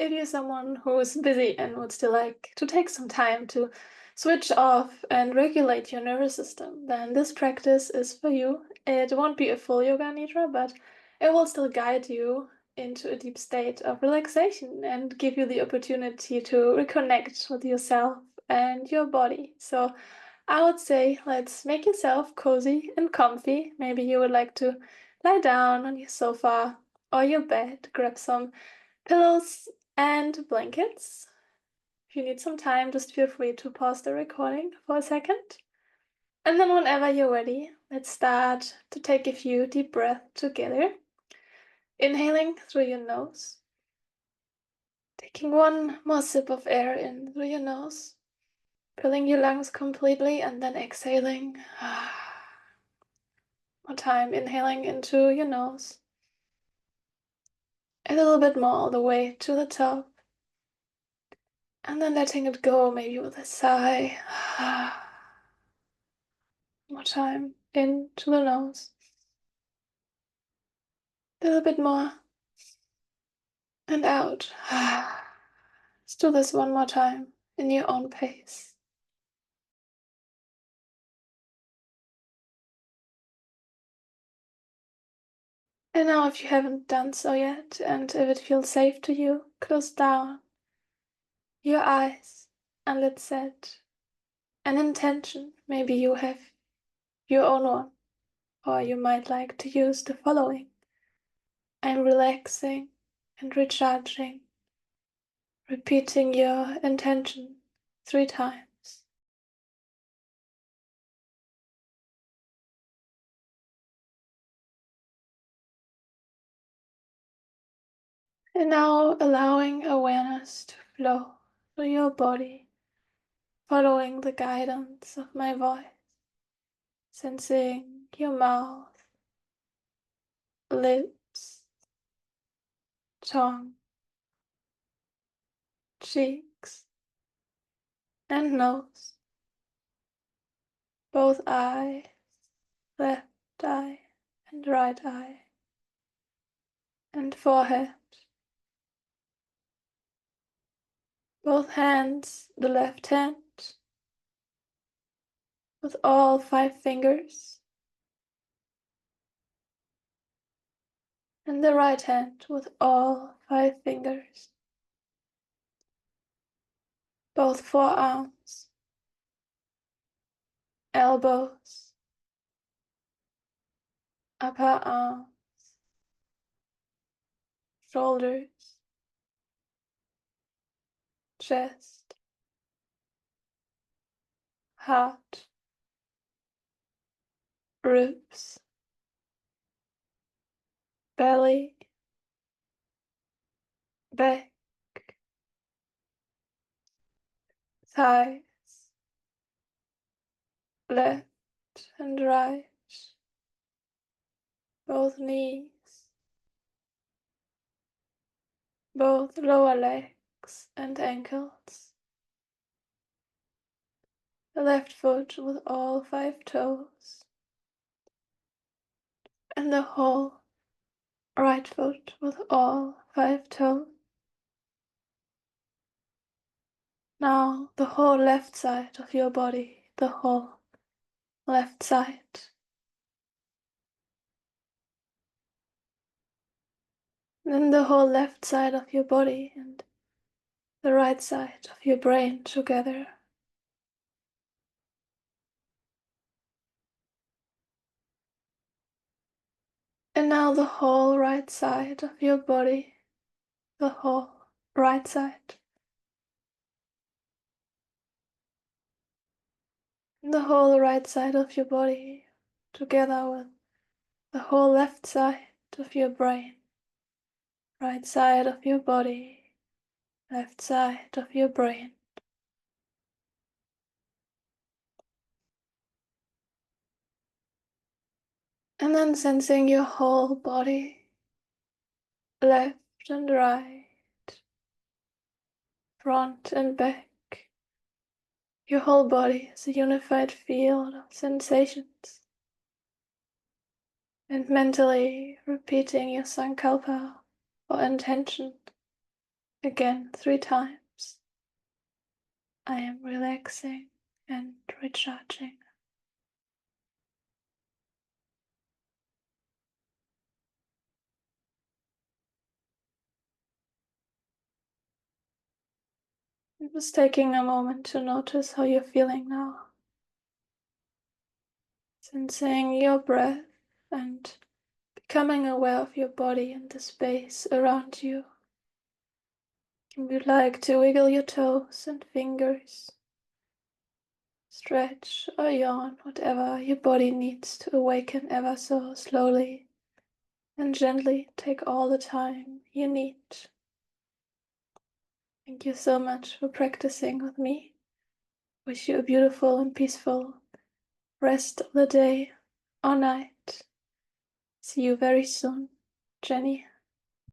if you're someone who's busy and would still like to take some time to switch off and regulate your nervous system, then this practice is for you. It won't be a full yoga nidra, but it will still guide you into a deep state of relaxation and give you the opportunity to reconnect with yourself and your body. So I would say let's make yourself cozy and comfy. Maybe you would like to lie down on your sofa or your bed, grab some pillows and blankets. If you need some time, just feel free to pause the recording for a second. And then whenever you're ready, let's start to take a few deep breaths together. Inhaling through your nose. Taking one more sip of air in through your nose. Filling your lungs completely and then exhaling. More time, inhaling into your nose. A little bit more all the way to the top. And then letting it go, maybe with a sigh. More time into the nose. A little bit more. And out. Let's do this one more time in your own pace. And now if you haven't done so yet, and if it feels safe to you, close down your eyes and let's set an intention. Maybe you have your own one, or you might like to use the following. I'm relaxing and recharging, repeating your intention 3 times. And now allowing awareness to flow through your body, following the guidance of my voice, sensing your mouth, lips, tongue, cheeks, and nose, both eyes, left eye and right eye, and forehead, both hands, the left hand with all 5 fingers, and the right hand with all 5 fingers, both forearms, elbows, upper arms, shoulders, chest, heart, ribs, belly, back, thighs, left and right, both knees, both lower legs and ankles, the left foot with all 5 toes, and the whole right foot with all 5 toes. Now the whole left side of your body, the whole left side. Then the whole left side of your body and the right side of your brain together. And now the whole right side of your body, the whole right side. And the whole right side of your body together with the whole left side of your brain. Right side of your body, left side of your brain. And then sensing your whole body, left and right, front and back. Your whole body is a unified field of sensations. And mentally repeating your sankalpa or intention Again, 3 times. I am relaxing and recharging. Just taking a moment to notice how you're feeling now. Sensing your breath and becoming aware of your body and the space around you. If you'd like to wiggle your toes and fingers, stretch or yawn, whatever your body needs to awaken ever so slowly, and gently take all the time you need. Thank you so much for practicing with me. Wish you a beautiful and peaceful rest of the day or night. See you very soon, Jenni.